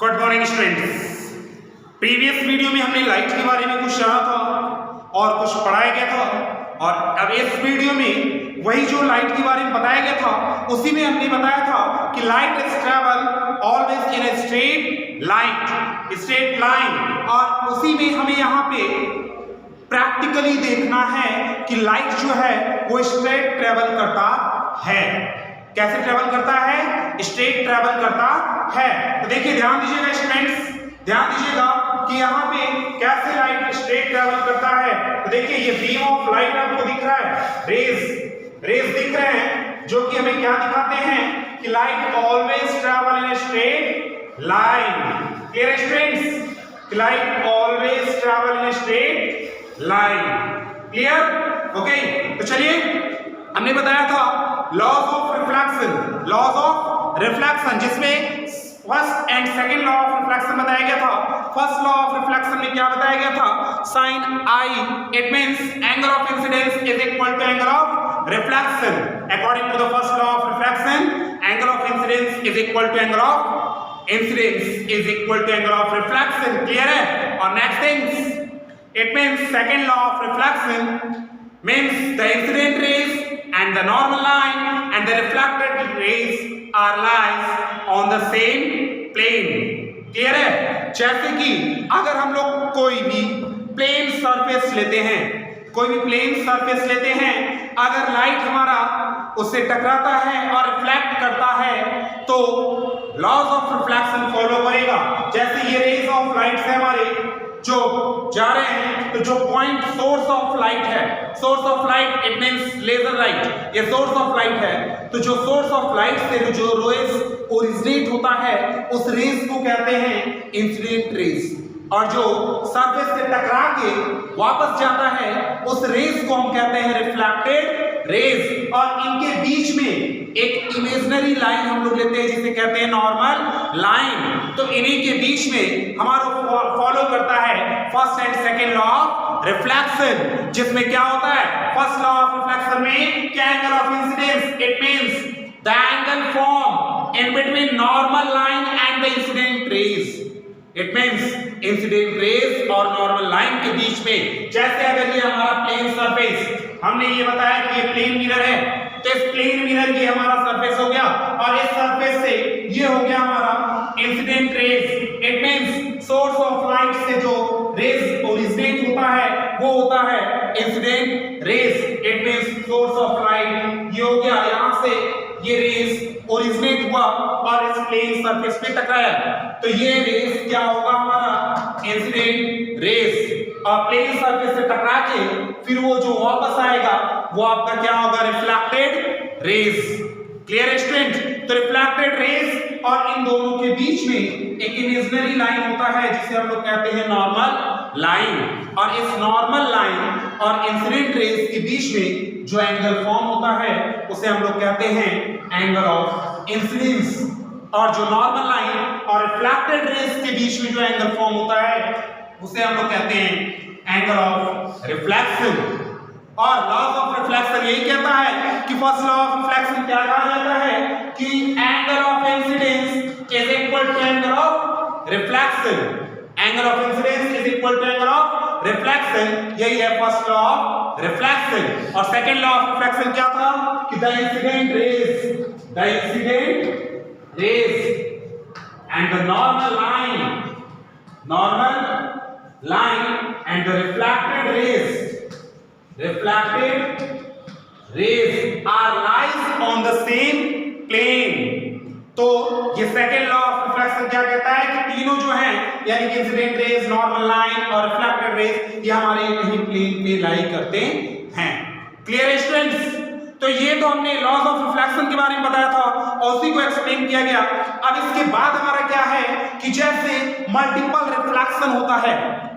Good morning students. Previous video में हमने light के बारे में कुछ जाना था और कुछ पढ़ाया गया था, और अब इस वीडियो में वही जो लाइट के बारे में बताया गया था उसी में हमने बताया था कि light is travel always in a straight line, और उसी में हमें यहाँ पे प्रैक्टिकली देखना है कि लाइट जो है वो स्ट्रेट ट्रेवल करता है। कैसे ट्रेवल करता है? स्ट्रेट ट्रेवल करता है। तो देखिए, ध्यान दीजिएगा स्टूडेंट्स, ध्यान दीजिएगा कि यहाँ पे कैसे लाइट स्ट्रेट ट्रेवल करता है। तो देखिए, ये बीम ऑफ लाइट आपको दिख रहा है, रेज दिख रहे हैं, जो कि हमें क्या दिखाते हैं कि light always travel in a straight line. Clear students? Light always travel in a straight line. Clear? Okay, तो चलिए, हमने बताया था लॉज ऑफ रिफ्लेक्शन, जिसमें first and second law of reflection बताया गया था। फर्स्ट लॉ ऑफ रिफ्लेक्शन में क्या बताया गया था? Sine i, it means angle of incidence is equal to angle of reflection. According to the first law of reflection, angle of incidence is equal to angle of reflection. Clear है? और next things, it means second law of reflection means the incident rays and the normal line and the reflected rays are lies on the same plane. Clear है? जैसे कि अगर हम लोग कोई भी प्लेन सरफेस लेते हैं, अगर लाइट हमारा उससे टकराता है और रिफ्लेक्ट करता है तो लॉज ऑफ रिफ्लेक्शन फॉलो करेगा। जैसे ये रेज ऑफ लाइट से हमारे जो जा रहे हैं, तो जो पॉइंट सोर्स ऑफ लाइट है, source of light it means laser light, ये सोर्स ऑफ लाइट है, तो जो सोर्स ऑफ लाइट से जो रेज ओरिजिनेट होता है उस रेज को कहते हैं इंसिडेंट रेज, और जो सरफेस से टकरा के वापस जाता है उस रेज को हम कहते हैं रिफ्लेक्टेड रेज। और इनके बीच में एक इमेजिनरी लाइन हम लोग लेते हैं जिसे कहते हैं नॉर्मल लाइन। तो इन्हीं के बीच में हमारा फॉलो करता है first and second law of reflection, जिसमें क्या होता है? फर्स्ट लॉ ऑफ रिफ्लेक्शन में क्या? Angle of incidence, it means the angle form in between normal line and the incident raise. It means incident raise और normal line के बीच में, जैसे अगर ये हमारा प्लेन सरफेस, हमने ये बताया कि ये प्लेन मिरर है, तो इस प्लेन मिरर ये हमारा सरफेस हो गया, और इस सरफेस से ये हो गया हमारा incident raise. It means source of light से जो रेज ओरिजिनेट होता है वो होता है incident raise. It means source of light ये हो गया, यहां से ये रेज ओरिजिनेट हुआ और इस प्लेन सरफेस पे टकराया, तो ये रेज क्या होगा? हमारा इंसिडेंट रेज। और प्लेन सरफेस से टकरा के फिर वो जो वापस आएगा वो आपका क्या होगा? Reflected raise. Clear student? तो रिफ्लेक्टेड रेज और इन दोनों के बीच में एक इमेजिनरी लाइन होता है जिसे हम लोग कहते हैं नॉर्मल लाइन, और इस नॉर्मल लाइन और इंसिडेंट रेज के बीच में जो एंगल फॉर्म होता है उसे हम लोग कहते हैं एंगल ऑफ इंसिडेंस। और जो नॉर्मल लाइन और रिफ्लेक्टेड रेज के बीच में जो एंगल फॉर्म होता है उसे हम लोग कहते हैं एंगल ऑफ रिफ्लेक्शन। और लॉज ऑफ रिफ्लेक्शन यही कहता है कि फर्स्ट लॉ ऑफ रिफ्लेक्शन क्या कहा जाता है कि angle of incidence is equal to angle of reflection. Angle of incidence is equal to angle of reflection, यही है फर्स्ट लॉ ऑफ रिफ्लेक्शन। और सेकंड लॉ ऑफ रिफ्लेक्शन क्या था कि the incident rays and the normal line and the reflected rays are lies on the same plane। तो ये second law of reflection क्या कहता है कि तीनों जो हैं, यानी कि इंसिडेंट रेज, नॉर्मल लाइन और रिफ्लेक्टेड रेज, ये हमारे कहीं प्लेन पे लाई करते हैं। Clear students? तो ये तो हमने लॉज ऑफ रिफ्लेक्शन के बारे में बताया था और उसी को एक्सप्लेन किया गया। अब इसके बाद हमारा क्या है कि जैसे मल्टीपल रिफ्लेक्शन होता है,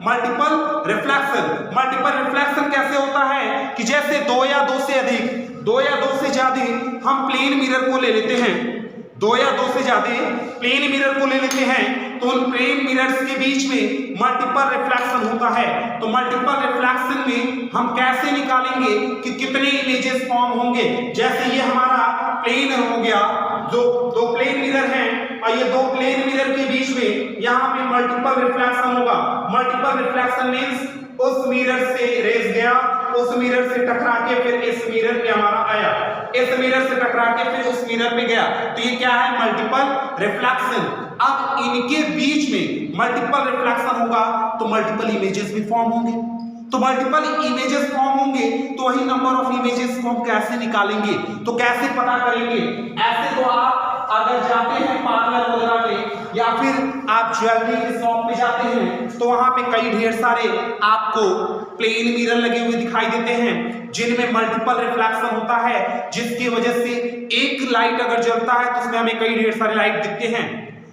मल्टीपल रिफ्लेक्शन कैसे होता है कि जैसे दो या दो से ज्यादा हम प्लेन मिरर को ले लेते हैं, दो या दो से ज्यादा प्लेन मिरर को ले लेते हैं, तो उन प्लेन मिरर्स के बीच में मल्टीपल रिफ्लेक्शन होता है। तो मल्टीपल रिफ्लेक्शन में हम कैसे निकालेंगे कि कितने इमेजेस फॉर्म होंगे? जैसे ये हमारा प्लेन हो गया, जो दो प्लेन मिरर हैं और ये दो प्लेन मिरर के बीच में यहाँ पे मल्टीपल रिफ्लेक्शन होगा। मल्टीपल रिफ्लेक्शन मींस उस मिरर से रेज गया, उस मिरर से टकरा के फिर इस मिरर पे हमारा आया, इस मिरर से टकरा के फिर उस मिरर पे गया, तो ये क्या है? Multiple reflection. अब इनके बीच में मल्टीपल रिफ्लेक्शन होगा तो मल्टीपल इमेजेस भी फॉर्म होंगे, तो मल्टीपल इमेजेस फॉर्म होंगे तो वही नंबर ऑफ इमेजेस को हम कैसे निकालेंगे, तो कैसे पता करेंगे? ऐसे तो आप अगर जाते हैं पार्लर वगैरह में या फिर आप ज्वेलरी के शॉप पे जाते हैं तो वहां पे कई ढेर सारे आपको प्लेन मिरर लगे हुए दिखाई देते हैं जिनमें मल्टीपल रिफ्लेक्शन होता है, जिसकी वजह से एक लाइट अगर जलता है तो उसमें हमें कई ढेर सारे लाइट दिखते हैं।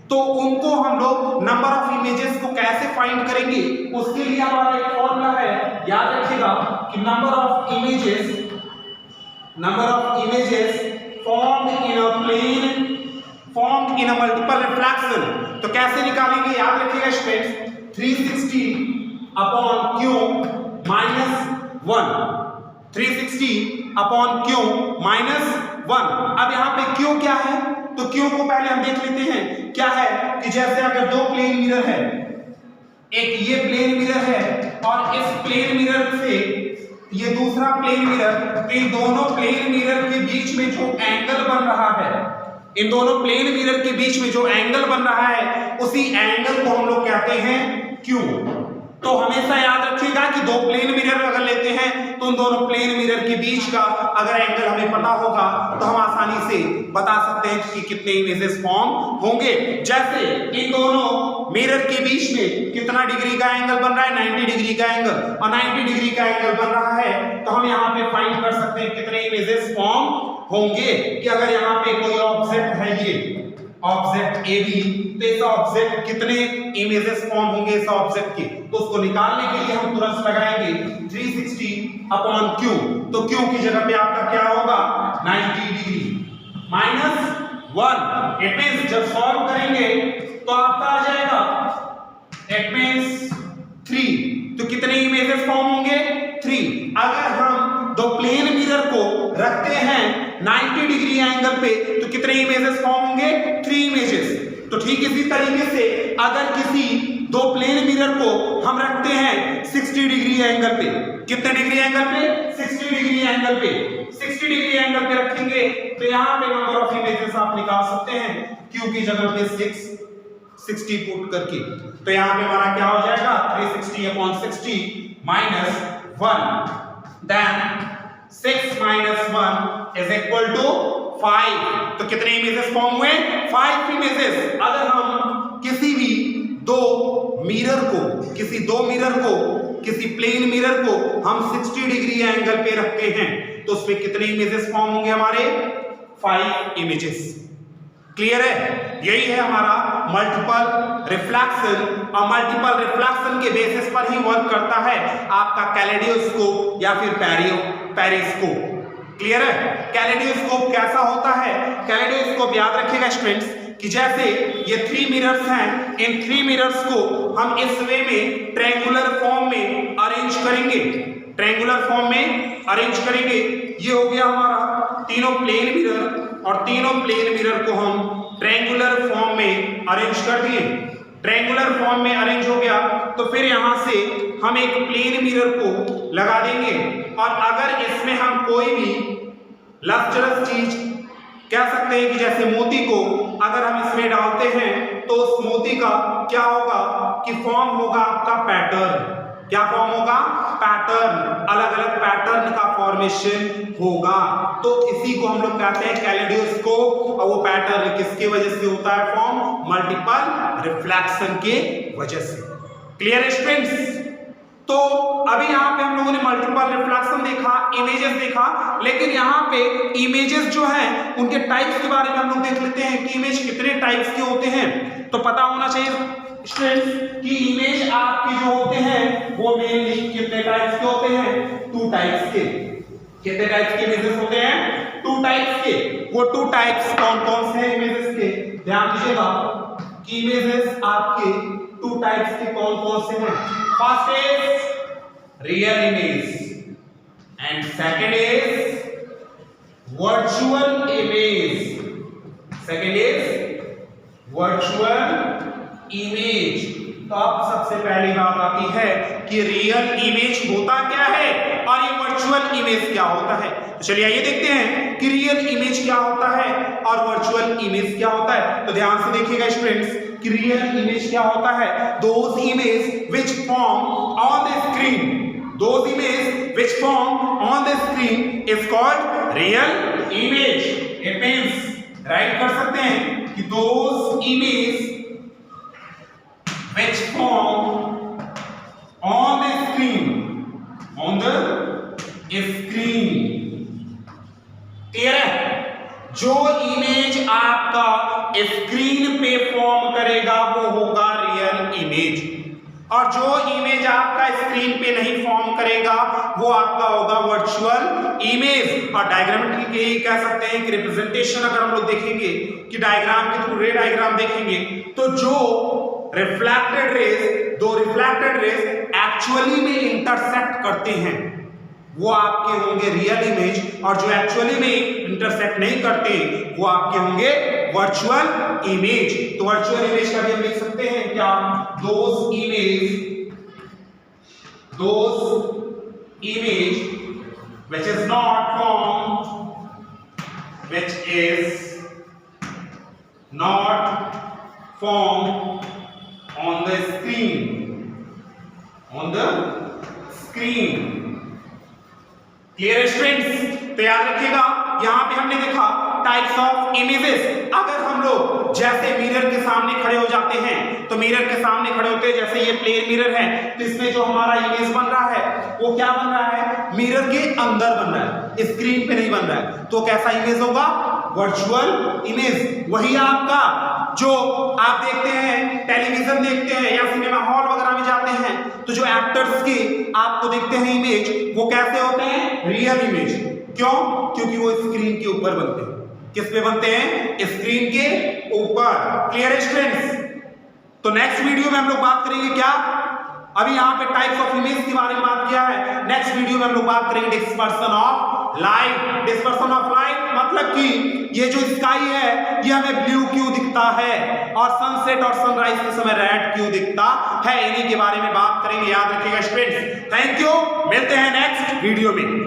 तो उनको हम लोग नंबर ऑफ इमेजेस को कैसे फाइंड करेंगे, उसके लिए हमारा एक फॉर्मूला है, याद रखिएगा कि number of images formed in a plane formed in a multiple reflection. तो कैसे निकालेंगे, याद रखिएगा students, 360 upon Q minus 1, 360 upon Q minus 1। अब यहाँ पे क्यू क्या है, तो क्यू को पहले हम देख लेते हैं क्या है कि जैसे अगर दो प्लेन मिरर है, एक ये प्लेन मिरर है और इस प्लेन मिरर से ये दूसरा प्लेन मिरर, तो इन दोनों प्लेन मिरर के बीच में जो एंगल बन रहा है, इन दोनों प्लेन मिरर के बीच में जो एंगल बन रहा है उसी एंगल को हम लोग कहते हैं क्यू। तो हमेशा याद रखिएगा कि दो प्लेन मिरर अगर लेते हैं तो उन दोनों प्लेन मिरर के बीच का अगर एंगल हमें पता होगा तो हम आसानी से बता सकते हैं कि कितने इमेजेस फॉर्म होंगे। जैसे इन दोनों मिरर के बीच में कितना डिग्री का एंगल बन रहा है, 90 डिग्री का एंगल, और 90 डिग्री का एंगल बन रहा है तो हम यहाँ पे फाइंड कर सकते हैं कितने इमेजेस फॉर्म होंगे। कि अगर यहाँ पे कोई ऑब्जेक्ट है, ये ऑब्जेक्ट ए बी, तो इस ऑब्जेक्ट कितने इमेजेस फॉर्म होंगे इस ऑब्जेक्ट के, तो उसको निकालने के लिए हम तुरंत लगाएंगे 360 अपॉन क्यू। तो क्यू की जगह पे आपका क्या होगा, 90 डिग्री माइनस 1। इट मींस जब सॉल्व करेंगे तो आपका आ जाएगा, इट मींस 3। तो कितने इमेजेस फॉर्म होंगे, 3। अगर हम दो प्लेन मिरर को रखते हैं 90 डिग्री एंगल पे तो कितने इमेजेस फॉर्म होंगे, 3 इमेजेस। तो ठीक इसी तरीके से अगर किसी दो प्लेन मिरर को हम रखते हैं 60 डिग्री एंगल पे, कितने डिग्री एंगल पे, 60 डिग्री एंगल पे, 60 डिग्री एंगल पे रखेंगे तो यहां पे नंबर ऑफ इमेजेस आप निकाल सकते हैं क्यू की जगह पे 60 पुट करके। तो यहां पे हमारा क्या हो जाएगा, 360 upon 60 minus 1, then 6 minus 1 is equal to 5। तो कितने इमेजेस फॉर्म हुए, 5 इमेजेस। अगर हम किसी भी दो मिरर को, किसी प्लेन मिरर को हम 60 डिग्री एंगल पे रखते हैं तो उसमें कितने इमेजेस फॉर्म होंगे हमारे, 5 इमेजेस। क्लियर है? यही है हमारा मल्टीपल रिफ्लेक्शन, और मल्टीपल रिफ्लेक्शन के बेसिस पर ही वर्क करता है आपका कैलेडोस्कोप या फिर पेरिस्कोप। क्लियर है? कैलेडोस्कोप कैसा होता है, कैलेडोस्कोप याद रखिएगा स्टूडेंट्स कि जैसे ये 3 मिरर्स हैं, इन 3 मिरर्स को हम इस वे में ट्रायंगुलर फॉर्म में अरेंज करेंगे, ट्रायंगुलर फॉर्म में अरेंज करेंगे। ये हो गया हमारा तीनों प्लेन मिरर, और तीनों प्लेन मिरर को हम ट्रायंगुलर फॉर्म में अरेंज कर दिए। ट्रायंगुलर फॉर्म में अरेंज हो गया तो फिर यहां से हम एक प्लेन मिरर को लगा देंगे, और अगर इसमें हम कोई भी लस्टरस चीज कह सकते हैं कि जैसे मोती को अगर हम इसमें डालते हैं तो उस मोती का क्या होगा कि फॉर्म होगा आपका पैटर्न। क्या फॉर्म होगा, पैटर्न, अलग अलग पैटर्न का फॉर्मेशन होगा। तो इसी को हम लोग कहते हैं कैलेडोस्कोप, और वो पैटर्न किसके वजह से होता है फॉर्म, मल्टीपल रिफ्लेक्शन के वजह से। Clear students? तो अभी यहाँ पे हम लोगों ने मल्टीपल रिफ्लेक्शन देखा, इमेजेस देखा, लेकिन यहाँ पे इमेजेस जो हैं उनके टाइप्स के बारे में हम लोग देख लेते हैं कि इमेज कितने टाइप्स के होते हैं। तो पता होना चाहिए स्टूडेंट्स कि इमेज आपके जो होते हैं वो मेनली कितने टाइप्स के होते हैं, 2 टाइप्स के। कितने टाइप्स के इमेजेस होते हैं, 2 टाइप्स के। वो 2 टाइप्स कौन कौन से हैं इमेजेस के, ध्यान दीजिएगा कि इमेजेस आपके 2 टाइप्स के कौन कौन से हैं। First is real image and second is virtual image. Second is virtual image. तो अब सबसे पहली बात आती है कि रियल इमेज होता क्या है और ये वर्चुअल इमेज क्या होता है। तो चलिए आइए देखते हैं कि रियल इमेज क्या होता है और वर्चुअल इमेज क्या होता है। तो ध्यान से देखिएगा स्टूडेंट्स कि रियल इमेज क्या होता है, those image which form on the screen, those image which form on the screen is called real image। it means right कर सकते हैं कि those image which form on the screen, on the screen, clear है? जो image आपका screen पे form करेगा वो होगा रियल इमेज, और जो इमेज आपका स्क्रीन पे नहीं फॉर्म करेगा वो आपका होगा वर्चुअल इमेज। और डायग्रामेट्रिक यही कह सकते हैं कि रिप्रेजेंटेशन अगर हम लोग देखेंगे कि डायग्राम के थ्रू रे डायग्राम देखेंगे तो जो रिफ्लेक्टेड रेज, दो रिफ्लेक्टेड रेज एक्चुअली में इंटरसेक्ट करते हैं वो आपके होंगे रियल इमेज, और जो एक्चुअली में इंटरसेक्ट नहीं करते वो आपके होंगे वर्चुअल इमेज। तो वर्चुअल इमेज का भी हम लिख सकते हैं क्या, those image which is not formed on the screen। Clear students? तो याद रखिएगा यहां पे हमने देखा टाइप्स ऑफ इमेजेस। अगर हम लोग जैसे मिरर के सामने खड़े हो जाते हैं तो मिरर के सामने खड़े होते हैं, जैसे ये प्लेन मिरर है तो इसमें जो हमारा इमेज बन रहा है वो क्या बन रहा है, मिरर के अंदर बन रहा है, स्क्रीन पे नहीं बन रहा है। तो कैसा इमेज होगा, वर्चुअल इमेज। वही आपका जो आप देखते हैं, टेलीविजन देखते हैं या सिनेमा हॉल वगैरह में जाते हैं तो जो एक्टर्स की आपको देखते हैं इमेज वो कैसे होते हैं, रियल इमेज। क्यों? क्योंकि वो स्क्रीन के ऊपर बनते हैं। किस पे बनते हैं, स्क्रीन के ऊपर। Clear students? तो नेक्स्ट वीडियो में हम लोग बात करेंगे क्या, अभी यहाँ पे टाइप्स ऑफ इमेज के बारे में बात किया है, नेक्स्ट वीडियो में हम लोग बात करेंगे dispersion of light. Dispersion of light मतलब कि ये जो स्काई है ये हमें ब्लू क्यों दिखता है और सनसेट और सनराइज के समय रेड क्यों दिखता है, इन्हीं के बारे में बात करेंगे। याद रखिएगा स्टूडेंट्स। थैंक यू, मिलते हैं नेक्स्ट वीडियो में।